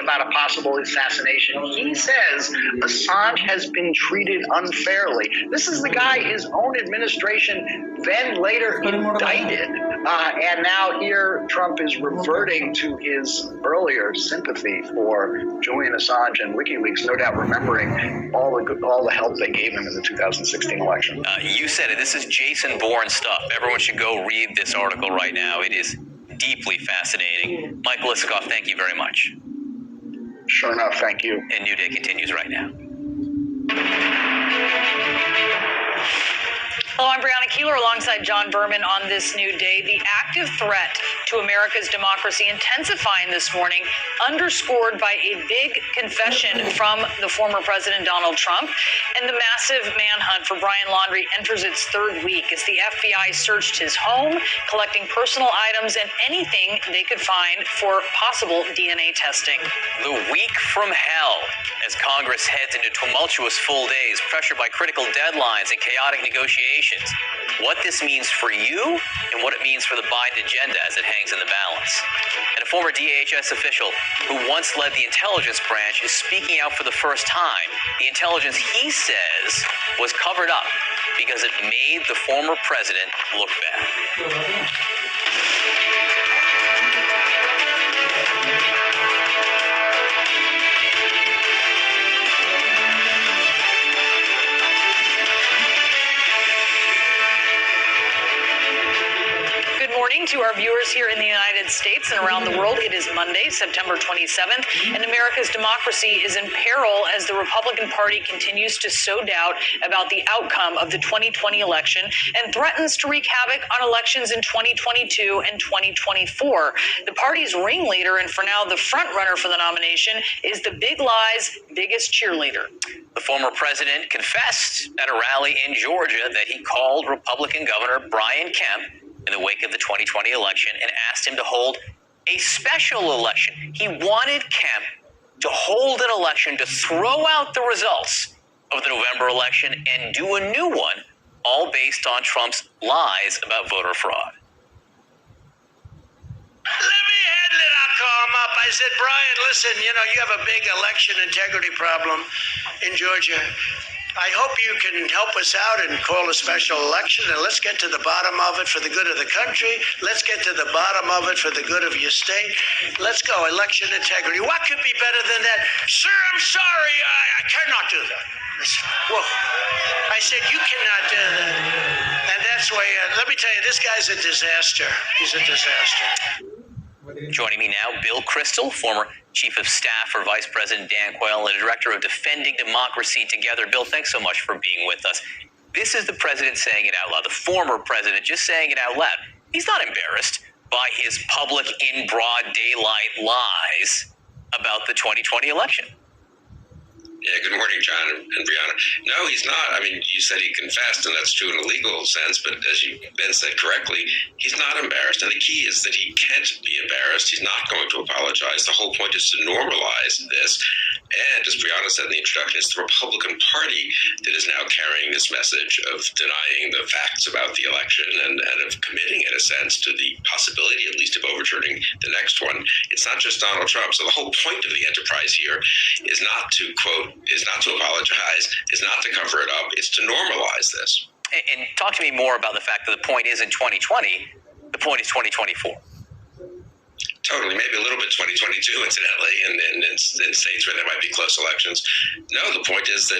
about a possible assassination. He says Assange has been treated unfairly. This is the guy his own administration then later indicted. And now here Trump is reverting to his earlier sympathy for Julian Assange and WikiLeaks, no doubt remembering all the help they gave him in the 2016 election. You said it. This is Jason Bourne stuff. Everyone should go read this article right now. It is deeply fascinating. Michael Isikoff, thank you very much. Sure enough, thank you. And New Day continues right now. Hello, I'm Brianna Keeler alongside John Berman on this new day. The active threat to America's democracy intensifying this morning, underscored by a big confession from the former President Donald Trump. And the massive manhunt for Brian Laundrie enters its third week as the FBI searched his home, collecting personal items and anything they could find for possible DNA testing. The week from hell as Congress heads into tumultuous full days, pressured by critical deadlines and chaotic negotiations. What this means for you and what it means for the Biden agenda as it hangs in the balance. And a former DHS official who once led the intelligence branch is speaking out for the first time. The intelligence, he says, was covered up because it made the former president look bad. Morning to our viewers here in the United States and around the world. It is Monday, September 27th, and America's democracy is in peril as the Republican Party continues to sow doubt about the outcome of the 2020 election and threatens to wreak havoc on elections in 2022 and 2024. The party's ringleader, and for now the front runner for the nomination, is the Big Lie's biggest cheerleader. The former president confessed at a rally in Georgia that he called Republican Governor Brian Kemp in the wake of the 2020 election and asked him to hold a special election. He wanted Kemp to hold an election to throw out the results of the November election and do a new one, all based on Trump's lies about voter fraud. Let me handle it. I'll call him up. I said, Brian, listen, you have a big election integrity problem in Georgia. I hope you can help us out and call a special election, and let's get to the bottom of it for the good of the country. Let's get to the bottom of it for the good of your state. Let's go, election integrity. What could be better than that? Sir, I'm sorry, I cannot do that. Whoa. I said, you cannot do that. And that's why, let me tell you, this guy's a disaster. He's a disaster. Joining me now, Bill Kristol, former Chief of Staff for Vice President Dan Quayle and Director of Defending Democracy Together. Bill, thanks so much for being with us. This is the president saying it out loud, the former president just saying it out loud. He's not embarrassed by his public in broad daylight lies about the 2020 election. Yeah, good morning, John and Brianna. No, he's not. I mean, you said he confessed, and that's true in a legal sense, but as you Ben said correctly, he's not embarrassed. And the key is that he can't be embarrassed. He's not going to apologize. The whole point is to normalize this. And as Brianna said in the introduction, it's the Republican Party that is now carrying this message of denying the facts about the election and of committing, in a sense, to the possibility, at least, of overturning the next one. It's not just Donald Trump. So the whole point of the enterprise here is not to, quote, is not to apologize, is not to cover it up, it's to normalize this. And talk to me more about the fact that the point isn't 2020, the point is 2024. Totally, maybe a little bit 2022, incidentally, and in states where there might be close elections. No, the point is that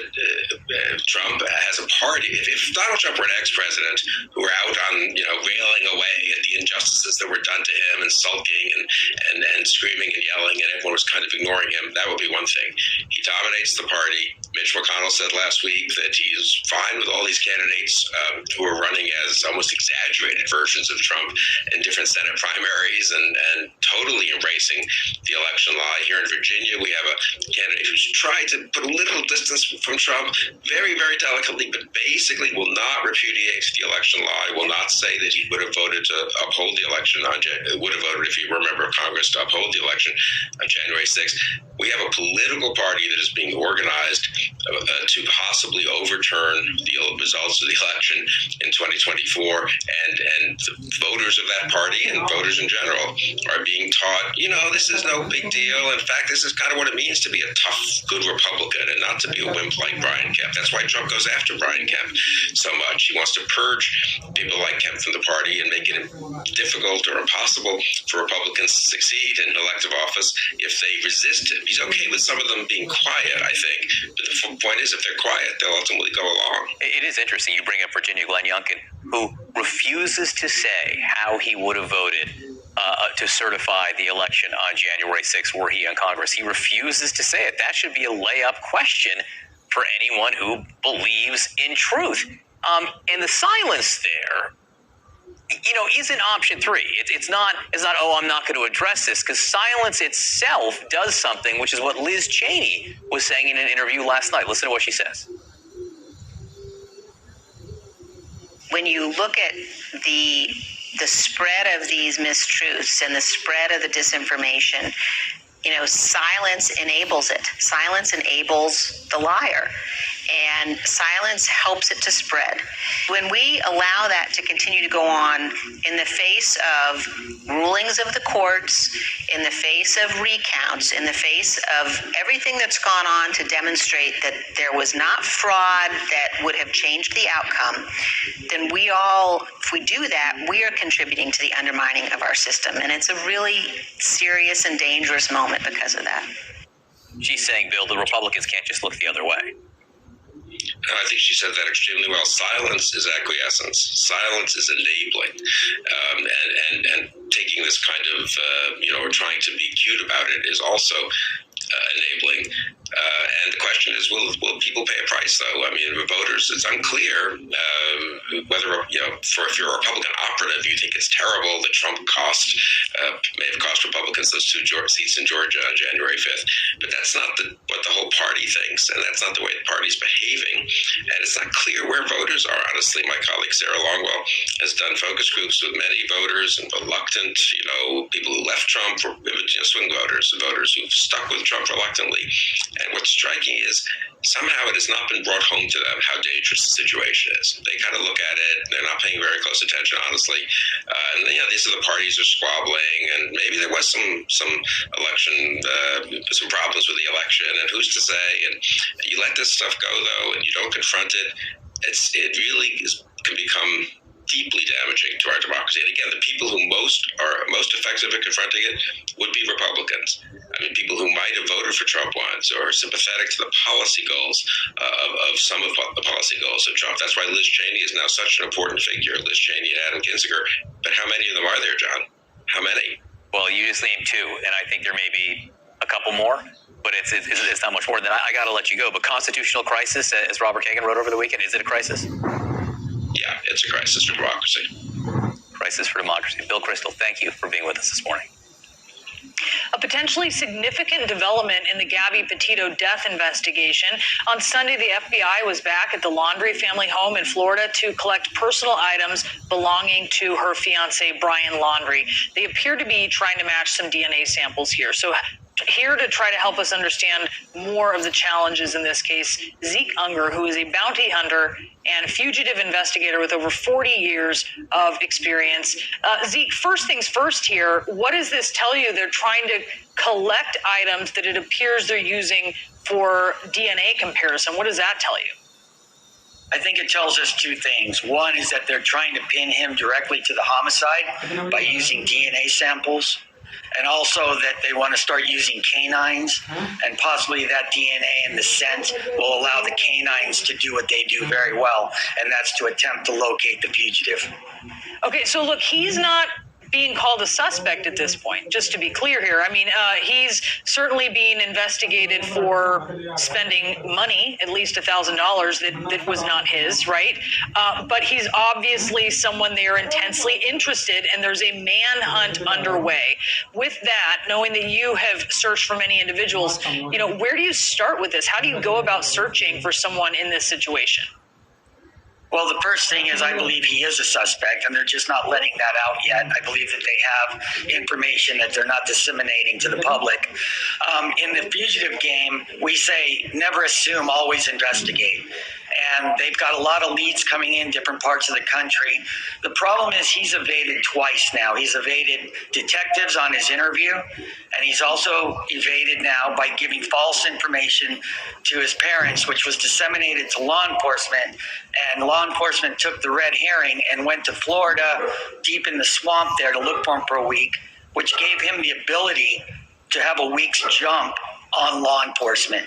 Trump has a party. If Donald Trump were an ex-president who were out on, railing away at the injustices that were done to him and sulking and screaming and yelling, and everyone was kind of ignoring him, that would be one thing. He dominates the party. Mitch McConnell said last week that he's fine with all these candidates who are running as almost exaggerated versions of Trump in different Senate primaries and totally embracing the election lie. Here in Virginia, we have a candidate who's tried to put a little distance from Trump, very, very delicately, but basically will not repudiate the election lie, will not say that he would have voted to uphold the election would have voted if he were a member of Congress to uphold the election on January 6th. We have a political party that is being organized to possibly overturn the results of the election in 2024, and the voters of that party and voters in general are being taught, this is no big deal. In fact, this is kind of what it means to be a tough, good Republican and not to be a wimp like Brian Kemp. That's why Trump goes after Brian Kemp so much. He wants to purge people like Kemp from the party and make it difficult or impossible for Republicans to succeed in elective office if they resist him. He's okay with some of them being quiet, I think. But the point is, if they're quiet, they'll ultimately go along. It is interesting. You bring up Virginia Glenn Youngkin, who refuses to say how he would have voted to certify the election on January 6th were he in Congress. He refuses to say it. That should be a layup question for anyone who believes in truth. And the silence there, isn't option three. It's not, oh, I'm not going to address this, because silence itself does something, which is what Liz Cheney was saying in an interview last night. Listen to what she says. When you look at the spread of these mistruths and the spread of the disinformation, silence enables it. Silence enables the liar, and silence helps it to spread. When we allow that to continue to go on in the face of rulings of the courts, in the face of recounts, in the face of everything that's gone on to demonstrate that there was not fraud that would have changed the outcome, then if we do that, we are contributing to the undermining of our system. And it's a really serious and dangerous moment because of that. She's saying, Bill, the Republicans can't just look the other way. I think she said that extremely well. Silence is acquiescence. Silence is enabling. And taking this kind of, or trying to be cute about it is also enabling. And the question is, will people pay a price, though? I mean, voters, it's unclear whether, if you're a Republican operative, you think it's terrible that Trump may have cost Republicans those 2 seats in Georgia on January 5th. But that's not what the whole party thinks, and that's not the way the party's behaving. And it's not clear where voters are, honestly. My colleague Sarah Longwell has done focus groups with many voters and reluctant, people who left Trump, swing voters, voters who've stuck with Trump reluctantly. And what's striking is somehow it has not been brought home to them how dangerous the situation is. They kind of look at it, they're not paying very close attention, honestly. And these are the parties are squabbling, and maybe there was some election, some problems with the election, and who's to say? And you let this stuff go, though, and you don't confront it, it really can become deeply damaging to our democracy. And again, the people who are most effective at confronting it would be Republicans. I mean, people who might have voted for Trump once or are sympathetic to the policy goals of some of the policy goals of Trump. That's why Liz Cheney is now such an important figure, Liz Cheney and Adam Kinzinger. But how many of them are there, John? How many? Well, you just named 2, and I think there may be a couple more. But it's not much more than that. I got to let you go. But constitutional crisis, as Robert Kagan wrote over the weekend, is it a crisis? Yeah, it's a crisis for democracy. Crisis for democracy. Bill Kristol, thank you for being with us this morning. A potentially significant development in the Gabby Petito death investigation. On Sunday, the FBI was back at the Laundrie family home in Florida to collect personal items belonging to her fiancé, Brian Laundrie. They appear to be trying to match some DNA samples here. So here to try to help us understand more of the challenges in this case, Zeke Unger, who is a bounty hunter and fugitive investigator with over 40 years of experience. Zeke, first things first here, what does this tell you? They're trying to collect items that it appears they're using for DNA comparison. What does that tell you? I think it tells us 2 things. One is that they're trying to pin him directly to the homicide by using DNA samples. And also that they want to start using canines, and possibly that DNA and the scent will allow the canines to do what they do very well, and that's to attempt to locate the fugitive. Okay, so look, he's not being called a suspect at this point, just to be clear here. I mean, he's certainly being investigated for spending money, at least $1,000 that was not his, right? But he's obviously someone they are intensely interested, and there's a manhunt underway. With that, knowing that you have searched for many individuals, where do you start with this? How do you go about searching for someone in this situation? Well, the first thing is I believe he is a suspect, and they're just not letting that out yet. I believe that they have information that they're not disseminating to the public. In the fugitive game, we say never assume, always investigate. And they've got a lot of leads coming in different parts of the country. The problem is he's evaded twice now. He's evaded detectives on his interview, and he's also evaded now by giving false information to his parents, which was disseminated to law enforcement. And law enforcement took the red herring and went to Florida, deep in the swamp there, to look for him for a week, which gave him the ability to have a week's jump on law enforcement.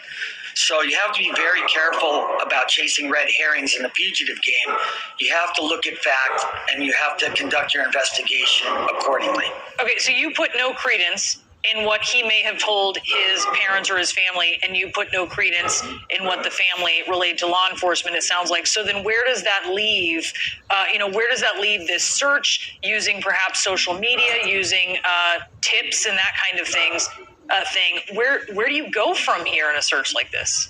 So you have to be very careful about chasing red herrings in the fugitive game. You have to look at fact, and you have to conduct your investigation accordingly. Okay, so you put no credence in what he may have told his parents or his family, and you put no credence in what the family relayed to law enforcement, it sounds like. So then where does that leave, where does that leave this search using perhaps social media, using tips and that kind of thing? Where do you go from here in a search like this?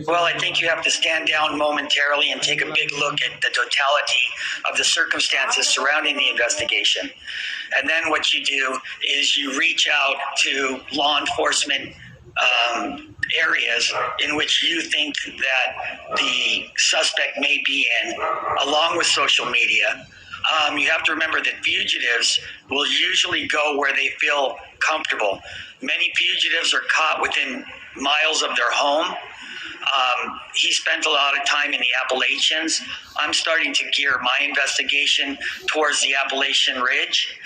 Well, I think you have to stand down momentarily and take a big look at the totality of the circumstances surrounding the investigation. And then what you do is you reach out to law enforcement areas in which you think that the suspect may be in, along with social media. You have to remember that fugitives will usually go where they feel comfortable. Many fugitives are caught within miles of their home. He spent a lot of time in the Appalachians. I'm starting to gear my investigation towards the Appalachian Ridge,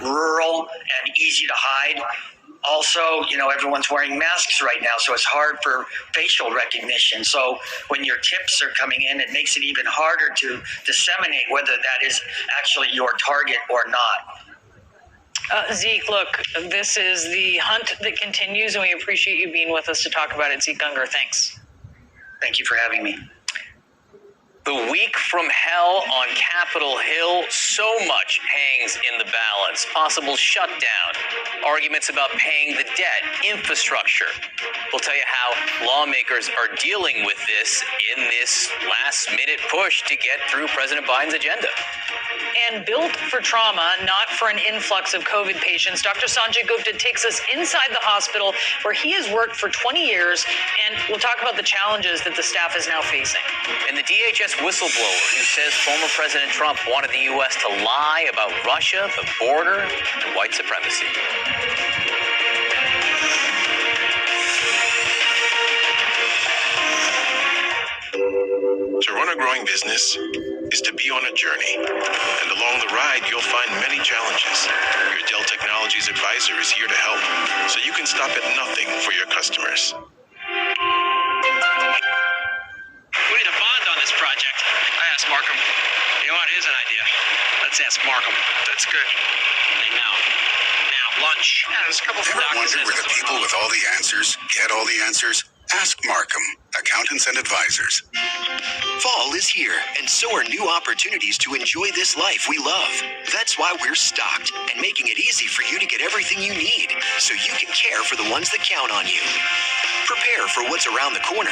rural and easy to hide. Also, everyone's wearing masks right now, so it's hard for facial recognition. So when your tips are coming in, it makes it even harder to disseminate whether that is actually your target or not. Zeke, look, this is the hunt that continues, and we appreciate you being with us to talk about it. Zeke Unger, thanks. Thank you for having me. The week from hell on Capitol Hill, so much hangs in the balance. Possible shutdown, arguments about paying the debt, infrastructure. We'll tell you how lawmakers are dealing with this in this last-minute push to get through President Biden's agenda. And built for trauma, not for an influx of COVID patients, Dr. Sanjay Gupta takes us inside the hospital where he has worked for 20 years, and we'll talk about the challenges that the staff is now facing. And the DHS whistleblower who says former President Trump wanted the U.S. to lie about Russia, the border, and white supremacy. To run a growing business is to be on a journey. And along the ride, you'll find many challenges. Your Dell Technologies advisor is here to help, so you can stop at nothing for your customers. We need a bond on this project. I asked Markham. You know what? Here's an idea. Let's ask Markham. That's good. Hey, now, lunch. Yeah, there's a couple of Ever wondered where the people with all the answers get all the answers? Ask Markham, accountants and advisors. Fall is here, and so are new opportunities to enjoy this life we love. That's why we're stocked and making it easy for you to get everything you need, so you can care for the ones that count on you. Prepare for what's around the corner.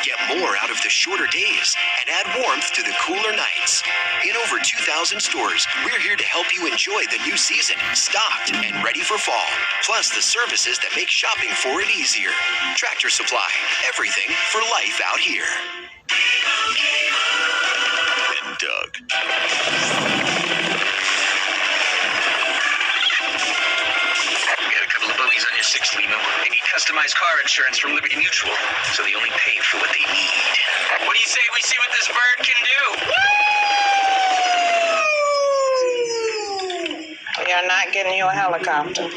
Get more out of the shorter days and add warmth to the cooler nights. In over 2,000 stores, we're here to help you enjoy the new season, stocked and ready for fall. Plus the services that make shopping for it easier. Tractor Supply, everything for life out here. And Doug. Get a couple of bogeys on your 6 Lima. They need customized car insurance from Liberty Mutual, so they only pay for what they need. What do you say we see what this bird can do? We are not getting you a helicopter.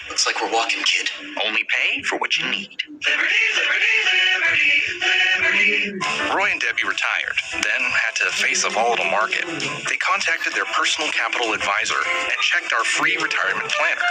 Looks like we're walking, kid. Only pay for what you need. Liberty, liberty, liberty, liberty. Roy and Debbie retired, then had to face a volatile market. They contacted their personal capital advisor and checked our free retirement planner.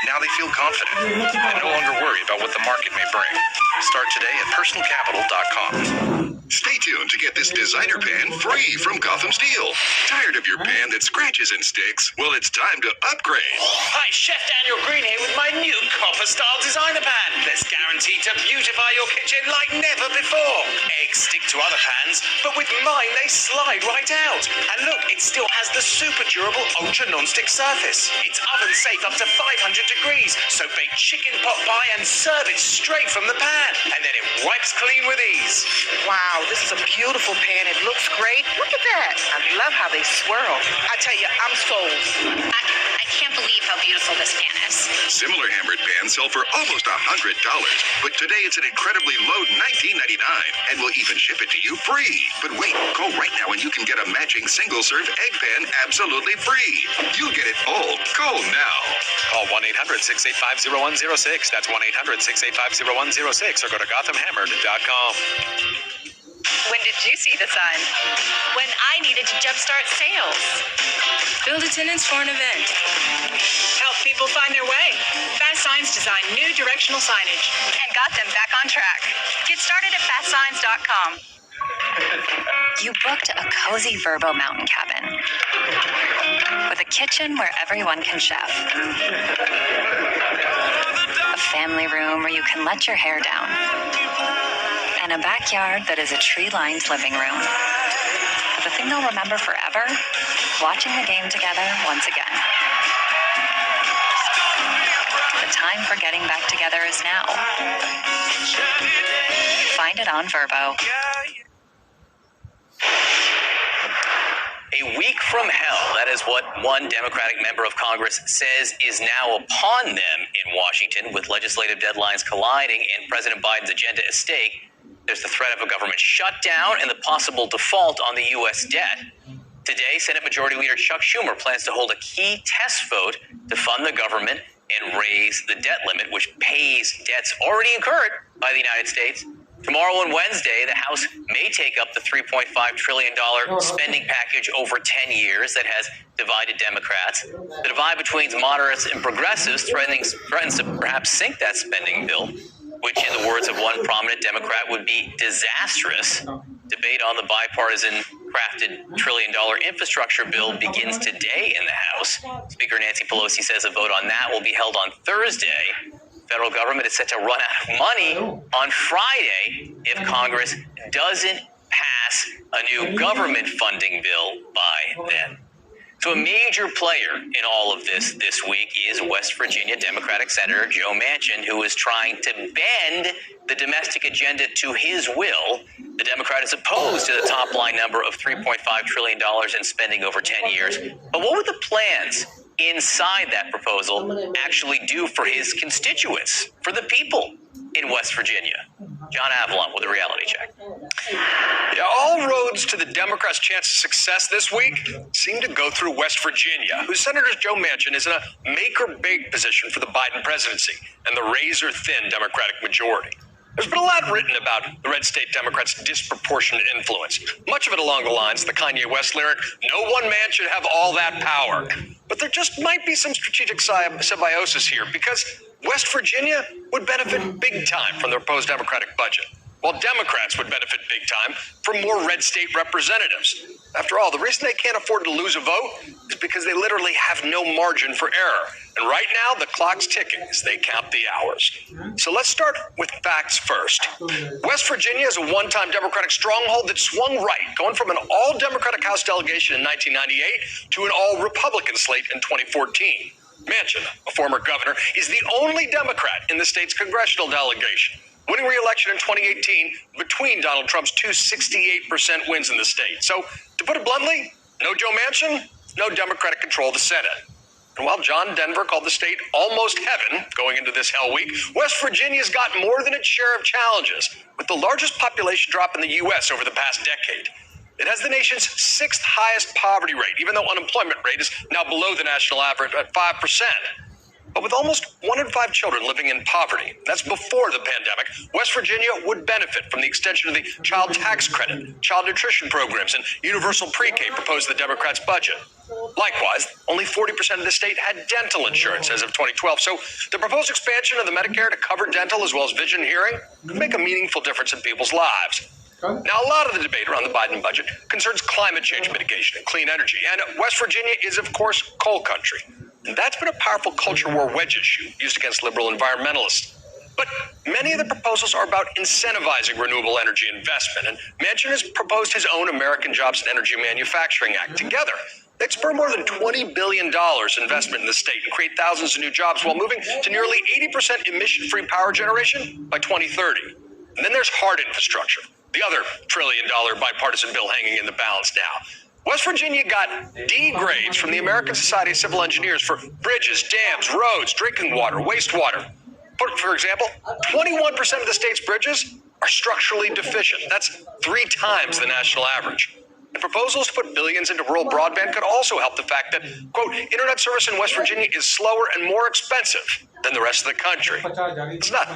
Now they feel confident and no longer worry about what the market may bring. Start today at personalcapital.com. Stay tuned to get this designer pan free from Gotham Steel. Tired of your pan that scratches and sticks? Well, it's time to upgrade. Hi, Chef Daniel Green here with my new copper-style designer pan. That's guaranteed to beautify your kitchen like never before. Eggs stick to other pans, but with mine they slide right out. And look, it still has the super durable ultra non-stick surface. It's oven safe up to 500 degrees, so bake chicken pot pie and serve it straight from the pan. And then it wipes clean with ease. Wow, this is a beautiful pan. It looks great. Look at that. I love how they swirl. I tell you, I'm sold. I can't believe how beautiful this pan is. Similar hammered pans sell for almost $100, but today it's an incredibly low $19.99, and we'll even ship it to you free. But wait, call right now and you can get a matching single-serve egg pan absolutely free. You'll get it all. Call now. Call 1-800-685-0106. That's 1-800-685-0106, or go to GothamHammered.com. When did you see the sign? When I needed to jumpstart sales. Build attendance for an event. Help people find their way. Fast Signs designed new directional signage And got them back on track. Get started at fastsigns.com. You booked a cozy Verbo mountain cabin with a kitchen where everyone can chef. A family room where you can let your hair down. And a backyard that is a tree-lined living room. But the thing they'll remember forever, watching the game together once again. The time for getting back together is now. Find it on Verbo. A week from hell, that is what one Democratic member of Congress says is now upon them in Washington, with legislative deadlines colliding and President Biden's agenda at stake. There's the threat of a government shutdown and the possible default on the U.S. debt. Today, Senate Majority Leader Chuck Schumer plans to hold a key test vote to fund the government and raise the debt limit, which pays debts already incurred by the United States. Tomorrow and Wednesday, the House may take up the $3.5 trillion spending package over 10 years that has divided Democrats. The divide between moderates and progressives threatens to perhaps sink that spending bill, which, in the words of one prominent Democrat, would be disastrous. Debate on the bipartisan crafted $1 trillion infrastructure bill begins today in the House. Speaker Nancy Pelosi says a vote on that will be held on Thursday. Federal government is set to run out of money on Friday if Congress doesn't pass a new government funding bill by then. So a major player in all of this week is West Virginia Democratic Senator Joe Manchin, who is trying to bend the domestic agenda to his will. The Democrat is opposed to the top line number of $3.5 trillion in spending over 10 years. But what would the plans inside that proposal actually do for his constituents, for the people in West Virginia? John Avalon with a reality check. Yeah, all roads to the Democrats' chance of success this week seem to go through West Virginia, whose Senator Joe Manchin is in a make-or-break position for the Biden presidency and the razor-thin Democratic majority. There's been a lot written about the red state Democrats' disproportionate influence, much of it along the lines of the Kanye West lyric, "No one man should have all that power." But there just might be some strategic symbiosis here, because West Virginia would benefit big time from the proposed Democratic budget, while Democrats would benefit big time from more red state representatives. After all, the reason they can't afford to lose a vote is because they literally have no margin for error. And right now, the clock's ticking as they count the hours. So let's start with facts first. West Virginia is a one-time Democratic stronghold that swung right, going from an all-Democratic House delegation in 1998 to an all-Republican slate in 2014. Manchin, a former governor, is the only Democrat in the state's congressional delegation, winning re-election in 2018 between Donald Trump's two 68% wins in the state. So, to put it bluntly, no Joe Manchin, no Democratic control of the Senate. And while John Denver called the state almost heaven going into this hell week, West Virginia's got more than its share of challenges, with the largest population drop in the U.S. over the past decade. It has the nation's sixth highest poverty rate, even though unemployment rate is now below the national average at 5%. But with almost 1 in 5 children living in poverty, that's before the pandemic, West Virginia would benefit from the extension of the child tax credit, child nutrition programs, and universal pre-K proposed in the Democrats' budget. Likewise, only 40% of the state had dental insurance as of 2012, so the proposed expansion of the Medicare to cover dental as well as vision and hearing could make a meaningful difference in people's lives. Now, a lot of the debate around the Biden budget concerns climate change mitigation and clean energy, and West Virginia is, of course, coal country. And that's been a powerful culture war wedge issue used against liberal environmentalists. But many of the proposals are about incentivizing renewable energy investment, and Manchin has proposed his own American Jobs and Energy Manufacturing Act. Together, they'd spur more than $20 billion investment in the state and create thousands of new jobs while moving to nearly 80% emission-free power generation by 2030. And then there's hard infrastructure, the other trillion-dollar bipartisan bill hanging in the balance now. West Virginia got D grades from the American Society of Civil Engineers for bridges, dams, roads, drinking water, wastewater. For example, 21% of the state's bridges are structurally deficient. That's 3 times the national average. And proposals to put billions into rural broadband could also help the fact that, quote, internet service in West Virginia is slower and more expensive than the rest of the country. It's not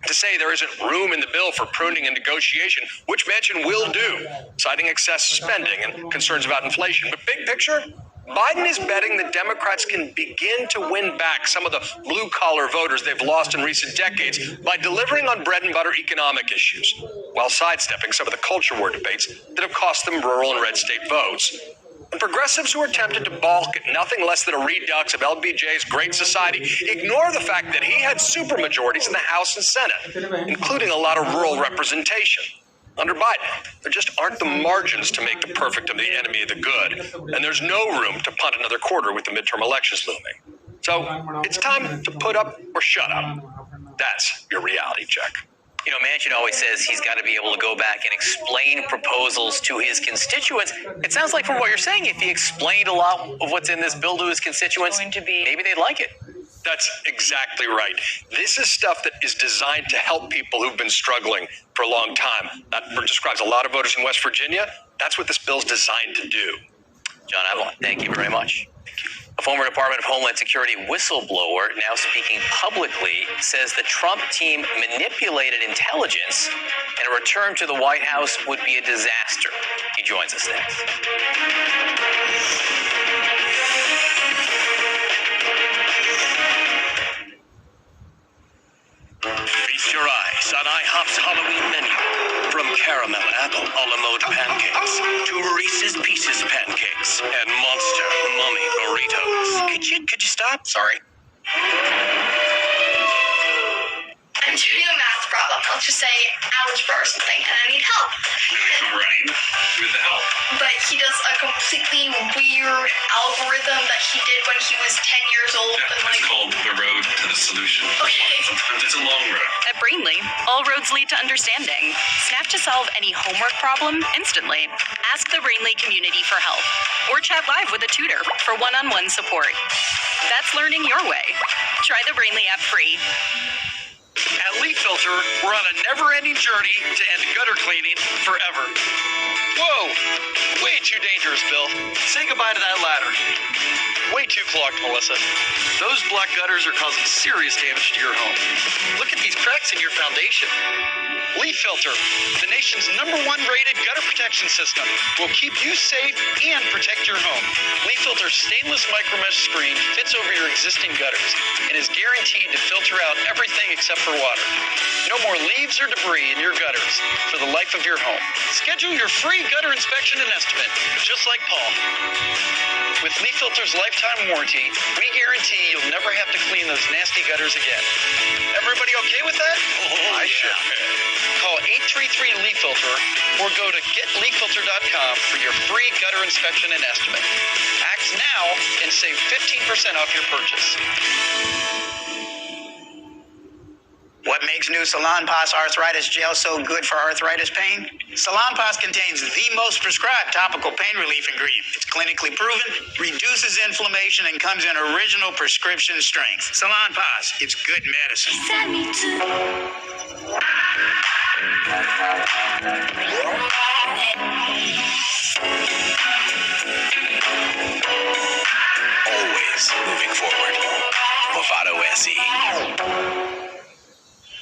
to say there isn't room in the bill for pruning and negotiation, which Manchin will do, citing excessive spending and concerns about inflation. But big picture, Biden is betting that Democrats can begin to win back some of the blue-collar voters they've lost in recent decades by delivering on bread-and-butter economic issues, while sidestepping some of the culture war debates that have cost them rural and red state votes. And progressives who are tempted to balk at nothing less than a redux of LBJ's Great Society ignore the fact that he had supermajorities in the House and Senate, including a lot of rural representation. Under Biden, there just aren't the margins to make the perfect of the enemy of the good, and there's no room to punt another quarter with the midterm elections looming. So it's time to put up or shut up. That's your reality check. You know, Manchin always says he's got to be able to go back and explain proposals to his constituents. It sounds like from what you're saying, if he explained a lot of what's in this bill to his constituents, maybe they'd like it. That's exactly right. This is stuff that is designed to help people who've been struggling for a long time. That describes a lot of voters in West Virginia. That's what this bill's designed to do. John Avalon, thank you very much. A former Department of Homeland Security whistleblower, now speaking publicly, says the Trump team manipulated intelligence and a return to the White House would be a disaster. He joins us next. Feast your eyes on IHOP's Halloween menu. From caramel apple a la mode pancakes to Reese's Pieces pancakes and Monster Mummy burritos. Could you stop? Sorry. I'm doing a math problem. Let's just say algebra or something, and I need help. Right. With the help. But he does a completely weird algorithm that he did when he was 10 years old. Yeah, and it's called the road to the solution. Okay. Sometimes it's a long road. At Brainly, all roads lead to understanding. Snap to solve any homework problem instantly. Ask the Brainly community for help. Or chat live with a tutor for one-on-one support. That's learning your way. Try the Brainly app free. At Leaf Filter, we're on a never-ending journey to end gutter cleaning forever. Whoa! Way too dangerous, Bill. Say goodbye to that ladder. Way too clogged, Melissa. Those black gutters are causing serious damage to your home. Look at these cracks in your foundation. Leaf Filter, the nation's #1 rated gutter protection system, will keep you safe and protect your home. Leaf Filter's stainless micromesh screen fits over your existing gutters and is guaranteed to filter out everything except for water. No more leaves or debris in your gutters for the life of your home. Schedule your free gutter inspection and estimate, just like Paul. With Leaf Filter's lifetime warranty, we guarantee you'll never have to clean those nasty gutters again. Everybody okay with that? I should. Call 833-LEAF FILTER or go to getleaffilter.com for your free gutter inspection and estimate. Act now and save 15% off your purchase. What makes new Salonpas Arthritis Gel so good for arthritis pain? Salonpas contains the most prescribed topical pain relief ingredient. It's clinically proven, reduces inflammation, and comes in original prescription strength. Salonpas, it's good medicine. Always moving forward. Movado SE.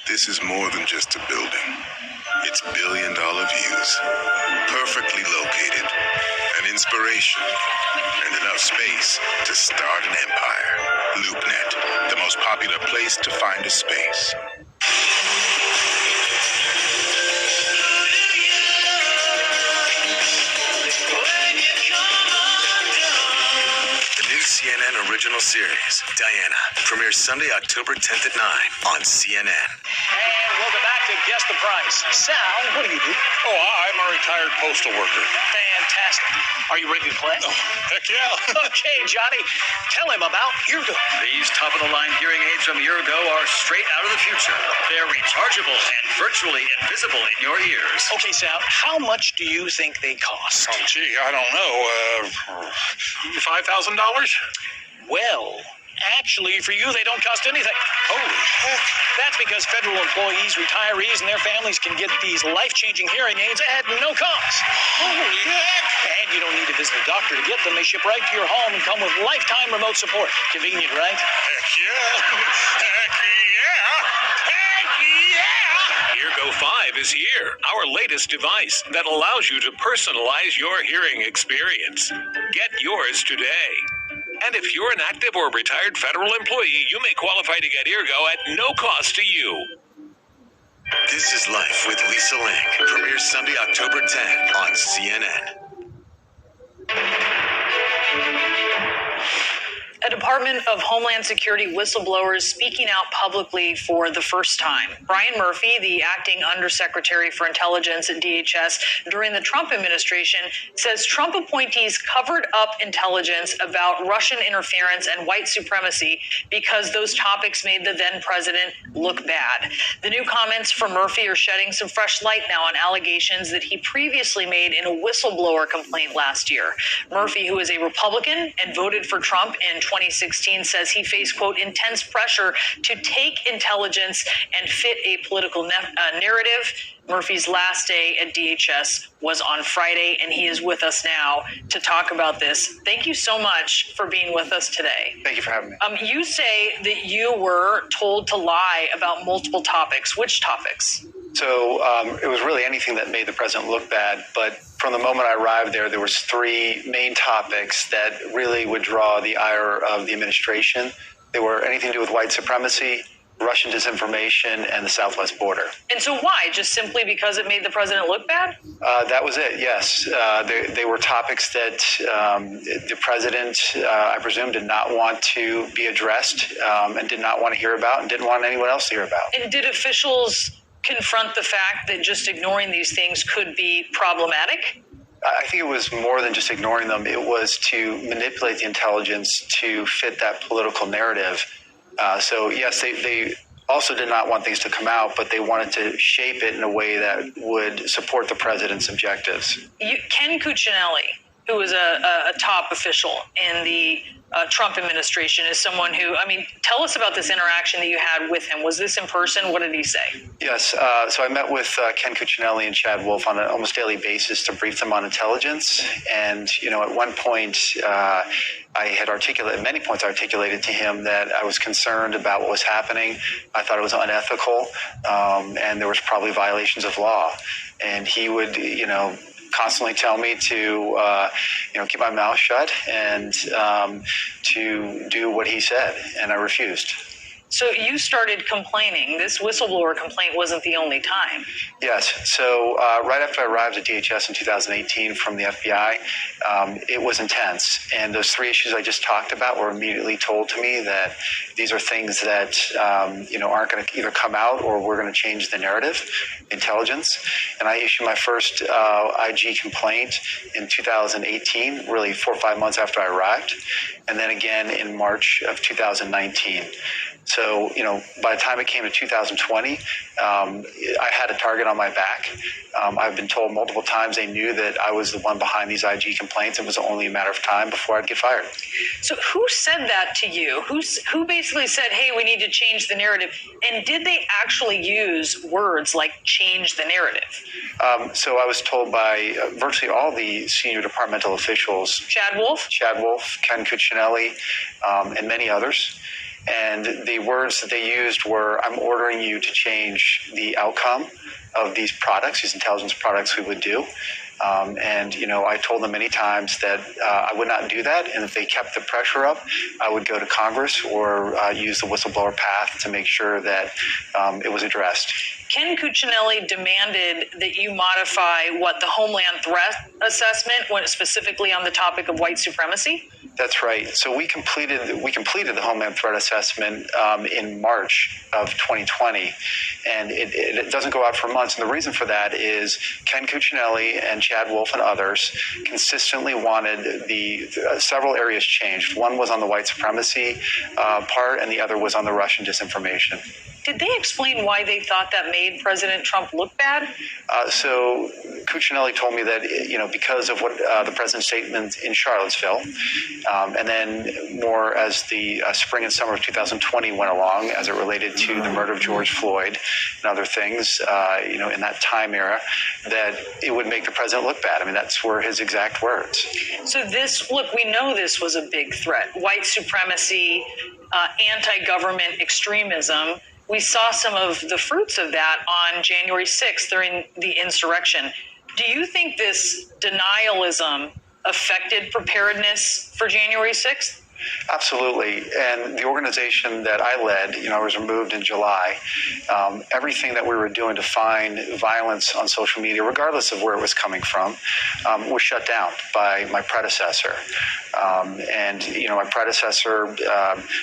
This is more than just a building. It's billion-dollar views, perfectly located, an inspiration, and enough space to start an empire. LoopNet, the most popular place to find a space. The new CNN original original series, Diana, premieres Sunday, October 10th at 9 on CNN. And welcome back to Guess the Price. Sal, what do you do? Oh, I'm a retired postal worker. Fantastic. Are you ready to play? Oh, heck yeah. Okay, Johnny, tell him about Eargo. These top-of-the-line hearing aids from Eargo are straight out of the future. They're rechargeable and virtually invisible in your ears. Okay, Sal, how much do you think they cost? Oh, gee, I don't know. $5,000? Well, actually, for you, they don't cost anything. Holy heck. That's because federal employees, retirees, and their families can get these life-changing hearing aids at no cost. Holy heck. And you don't need to visit a doctor to get them. They ship right to your home and come with lifetime remote support. Convenient, right? Heck yeah. Heck yeah. Heck yeah. Eargo 5 is here, our latest device that allows you to personalize your hearing experience. Get yours today. And if you're an active or retired federal employee, you may qualify to get Eargo at no cost to you. This is Life with Lisa Lang, premieres Sunday, October 10th on CNN. A Department of Homeland Security whistleblower is speaking out publicly for the first time. Brian Murphy, the acting undersecretary for intelligence at DHS during the Trump administration, says Trump appointees covered up intelligence about Russian interference and white supremacy because those topics made the then president look bad. The new comments from Murphy are shedding some fresh light now on allegations that he previously made in a whistleblower complaint last year. Murphy, who is a Republican and voted for Trump in 2016, says he faced, quote, intense pressure to take intelligence and fit a political narrative. Murphy's last day at DHS was on Friday, and he is with us now to talk about this. Thank you so much for being with us today. Thank you for having me. You say that you were told to lie about multiple topics. Which topics? So it was really anything that made the president look bad, but from the moment I arrived there was three main topics that really would draw the ire of the administration. They were anything to do with white supremacy, Russian disinformation, and the southwest border. And so why? Just simply because it made the president look bad? That was it, yes. They were topics that the president, I presume, did not want to be addressed and did not want to hear about and didn't want anyone else to hear about. And did officials confront the fact that just ignoring these things could be problematic? I think it was more than just ignoring them. It was to manipulate the intelligence to fit that political narrative. So, yes, they also did not want things to come out, but they wanted to shape it in a way that would support the president's objectives. Ken Cuccinelli, who was a top official in the Trump administration, is someone who, tell us about this interaction that you had with him. Was this in person? What did he say? Yes. So I met with Ken Cuccinelli and Chad Wolf on an almost daily basis to brief them on intelligence. And, at one point, at many points, I articulated to him that I was concerned about what was happening. I thought it was unethical, and there was probably violations of law. And he would, constantly tell me to, keep my mouth shut and to do what he said, and I refused. So you started complaining. This whistleblower complaint wasn't the only time. Yes. So right after I arrived at DHS in 2018 from the FBI, it was intense. And those three issues I just talked about were immediately told to me that these are things that, aren't going to either come out or we're going to change the narrative, intelligence. And I issued my first IG complaint in 2018, really 4 or 5 months after I arrived. And then again in March of 2019. So, by the time it came to 2020, I had a target on my back. I've been told multiple times they knew that I was the one behind these IG complaints. It was only a matter of time before I'd get fired. So who said that to you? Who basically said, hey, we need to change the narrative? And did they actually use words like change the narrative? So I was told by virtually all the senior departmental officials. Chad Wolf, Ken Cuccinelli, and many others. And the words that they used were, I'm ordering you to change the outcome of these products, these intelligence products we would do. I told them many times that I would not do that. And if they kept the pressure up, I would go to Congress or use the whistleblower path to make sure that it was addressed. Ken Cuccinelli demanded that you modify the Homeland Threat Assessment, specifically on the topic of white supremacy? That's right. So we completed the Homeland Threat Assessment in March of 2020, and it doesn't go out for months. And the reason for that is Ken Cuccinelli and Chad Wolf and others consistently wanted several areas changed. One was on the white supremacy part, and the other was on the Russian disinformation. Did they explain why they thought that made President Trump look bad? So Cuccinelli told me that, because of what the president's statement in Charlottesville, and then more as the spring and summer of 2020 went along, as it related to the murder of George Floyd and other things, in that time era, that it would make the president look bad. I mean, that's were his exact words. So we know this was a big threat. White supremacy, anti-government extremism. We saw some of the fruits of that on January 6th during the insurrection. Do you think this denialism affected preparedness for January 6th? Absolutely. And the organization that I led, I was removed in July. Everything that we were doing to find violence on social media, regardless of where it was coming from, was shut down by my predecessor. My predecessor,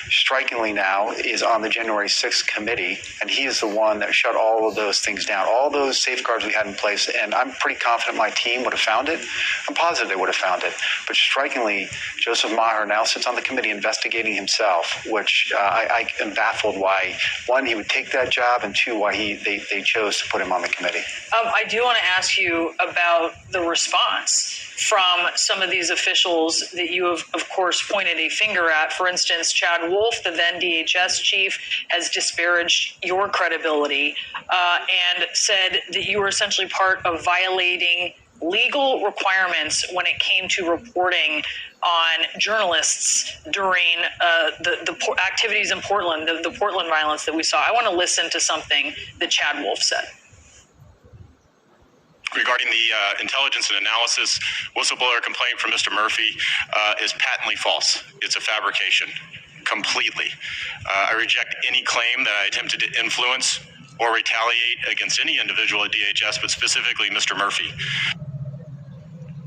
strikingly now, is on the January 6th committee, and he is the one that shut all of those things down, all those safeguards we had in place. And I'm pretty confident my team would have found it. I'm positive they would have found it. But strikingly, Joseph Maher now sits on the committee investigating himself, which I am baffled why, one, he would take that job, and two, why they chose to put him on the committee. I do want to ask you about the response from some of these officials that you have, of course, pointed a finger at. For instance, Chad Wolf, the then DHS chief, has disparaged your credibility and said that you were essentially part of violating legal requirements when it came to reporting on journalists during the activities in Portland, the Portland violence that we saw. I want to listen to something that Chad Wolf said. Regarding the intelligence and analysis whistleblower complaint from Mr. Murphy is patently false. It's a fabrication, completely. I reject any claim that I attempted to influence or retaliate against any individual at DHS, but specifically Mr. Murphy.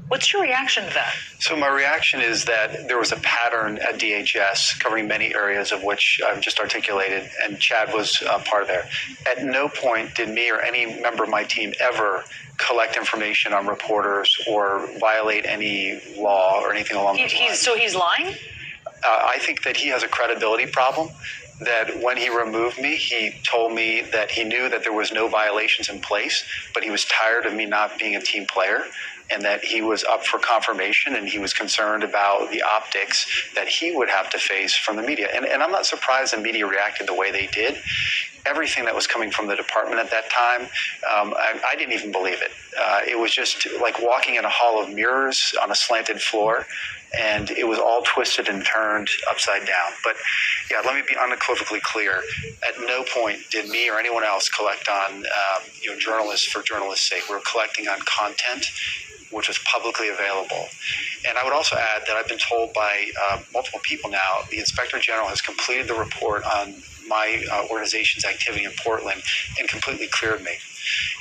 What's your reaction to that? So my reaction is that there was a pattern at DHS covering many areas of which I've just articulated, and Chad was part of there. At no point did me or any member of my team ever collect information on reporters or violate any law or anything along those lines. So he's lying? I think that he has a credibility problem. That when he removed me, he told me that he knew that there was no violations in place, but he was tired of me not being a team player, and that he was up for confirmation, and he was concerned about the optics that he would have to face from the media. And I'm not surprised the media reacted the way they did. Everything that was coming from the department at that time, I didn't even believe it. It was just like walking in a hall of mirrors on a slanted floor, and it was all twisted and turned upside down. But yeah, let me be unequivocally clear. At no point did me or anyone else collect on journalists for journalists' sake. We were collecting on content which was publicly available. And I would also add that I've been told by multiple people now, the Inspector General has completed the report on my organization's activity in Portland and completely cleared me.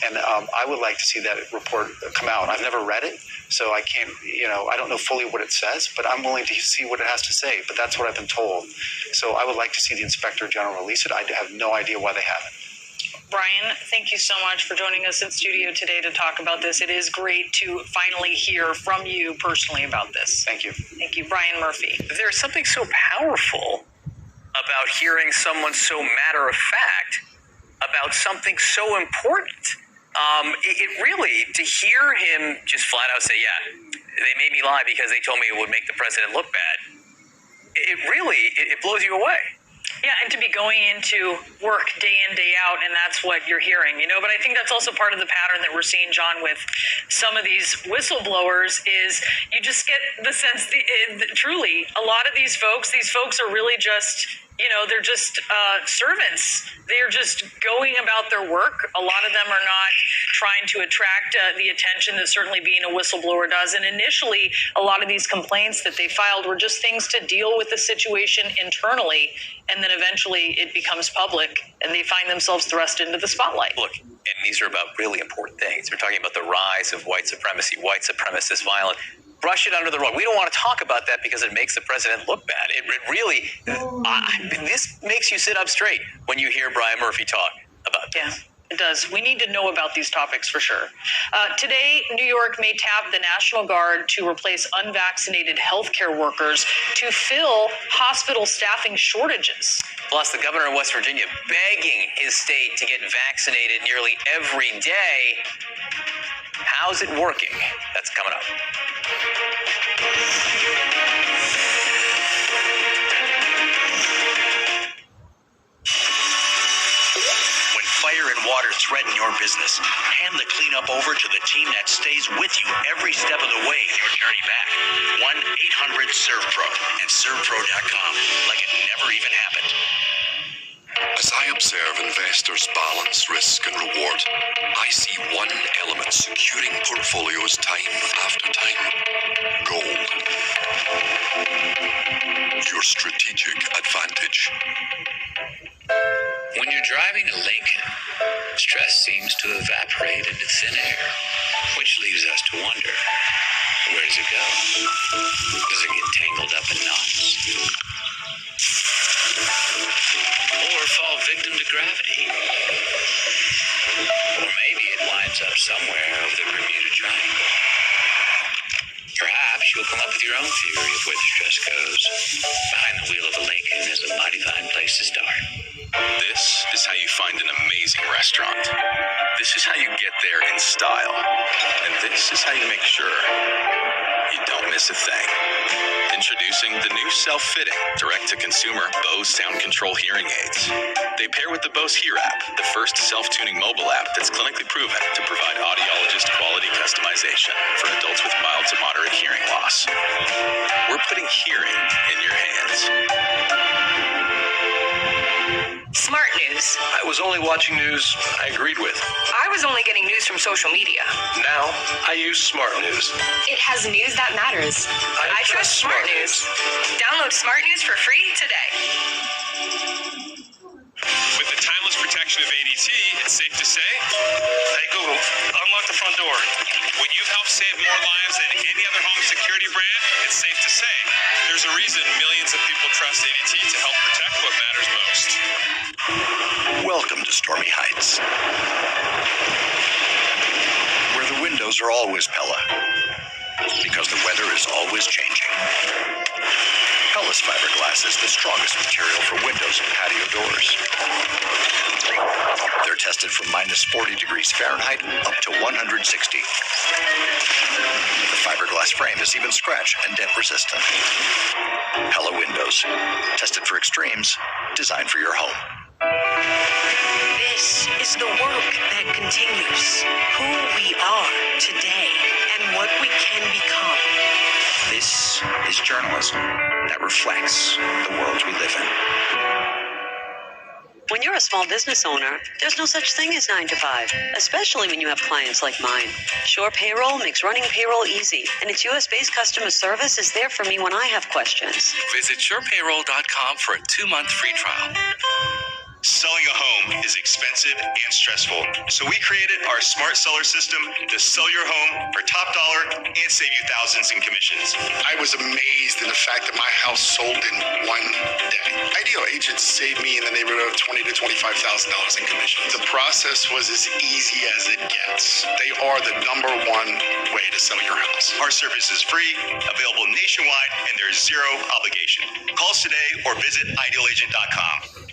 And I would like to see that report come out. I've never read it, so I can't, I don't know fully what it says, but I'm willing to see what it has to say. But that's what I've been told. So I would like to see the Inspector General release it. I have no idea why they haven't. Brian, thank you so much for joining us in studio today to talk about this. It is great to finally hear from you personally about this. Thank you. Thank you. Brian Murphy. There's something so powerful about hearing someone so matter-of-fact about something so important. It really, to hear him just flat out say, yeah, they made me lie because they told me it would make the president look bad, it blows you away. Yeah, and to be going into work day in, day out, and that's what you're hearing, But I think that's also part of the pattern that we're seeing, John, with some of these whistleblowers is you just get the sense that truly a lot of these folks are really just, they're just servants. They're just going about their work. A lot of them are not trying to attract the attention that certainly being a whistleblower does. And initially, a lot of these complaints that they filed were just things to deal with the situation internally. And then eventually it becomes public and they find themselves thrust into the spotlight. Look, and these are about really important things. We're talking about the rise of white supremacy, white supremacist violence. Brush it under the rug. We don't want to talk about that because it makes the president look bad. It really, this makes you sit up straight when you hear Brian Murphy talk about this. Yeah. It does. We need to know about these topics for sure. Today, New York may tap the National Guard to replace unvaccinated healthcare workers to fill hospital staffing shortages. Plus, the governor of West Virginia begging his state to get vaccinated nearly every day. How's it working? That's coming up. Fire and water threaten your business, hand the cleanup over to the team that stays with you every step of the way in your journey back. 1-800-SERVPRO and ServPro.com, like it never even happened. As I observe investors balance risk and reward, I see one element securing portfolios time after time: gold. Your strategic advantage. When you're driving a Lincoln, stress seems to evaporate into thin air, which leaves us to wonder, where does it go? Does it get tangled up in knots? Or fall victim to gravity? Or maybe it winds up somewhere over the Bermuda Triangle. Perhaps you'll come up with your own theory of where the stress goes. Behind the wheel of a Lincoln is a mighty fine place to start. This is how you find an amazing restaurant. This is how you get there in style. And this is how you make sure you don't miss a thing. Introducing the new self-fitting, direct-to-consumer Bose sound control hearing aids. They pair with the Bose Hear app, the first self-tuning mobile app that's clinically proven to provide audiologist-quality customization for adults with mild to moderate hearing loss. We're putting hearing in your hands. Smart news. I was only watching news I agreed with. I was only getting news from social media. Now, I use Smart News. It has news that matters. I trust Smart News. Download Smart News for free today. With the timeless protection of ADT, it's safe to say, hey Google, unlock the front door. When you've helped save more lives than any other home security brand, it's safe to say there's a reason millions of people trust ADT to help protect what matters most. Welcome to Stormy Heights, where the windows are always Pella, because the weather is always changing. Pella's fiberglass is the strongest material for windows and patio doors. They're tested from -40 degrees Fahrenheit up to 160. The fiberglass frame is even scratch and dent resistant. Pella windows, tested for extremes, designed for your home. This is the work that continues. Who we are today and what we can become. This is journalism that reflects the world we live in. When you're a small business owner, there's no such thing as 9 to 5, especially when you have clients like mine. Sure Payroll makes running payroll easy, and its US-based customer service is there for me when I have questions. Visit surepayroll.com for a 2-month free trial. Selling a home is expensive and stressful, so we created our smart seller system to sell your home for top dollar and save you thousands in commissions. I was amazed in the fact that my house sold in one day. Ideal agents saved me in the neighborhood of $20,000 to $25,000 in commissions. The process was as easy as it gets. They are the #1 way to sell your house. Our service is free, available nationwide, and there's zero obligation. Call us today or visit idealagent.com.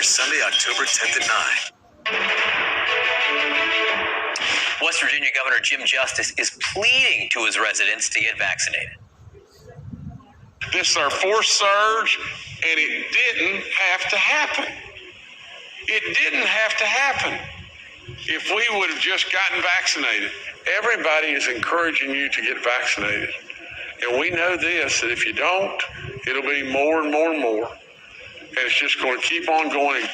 Sunday, October 10th at 9. West Virginia Governor Jim Justice is pleading to his residents to get vaccinated. This is our fourth surge, and it didn't have to happen. It didn't have to happen. If we would have just gotten vaccinated, everybody is encouraging you to get vaccinated. And we know this, that if you don't, it'll be more and more and more. And it's just going to keep on going.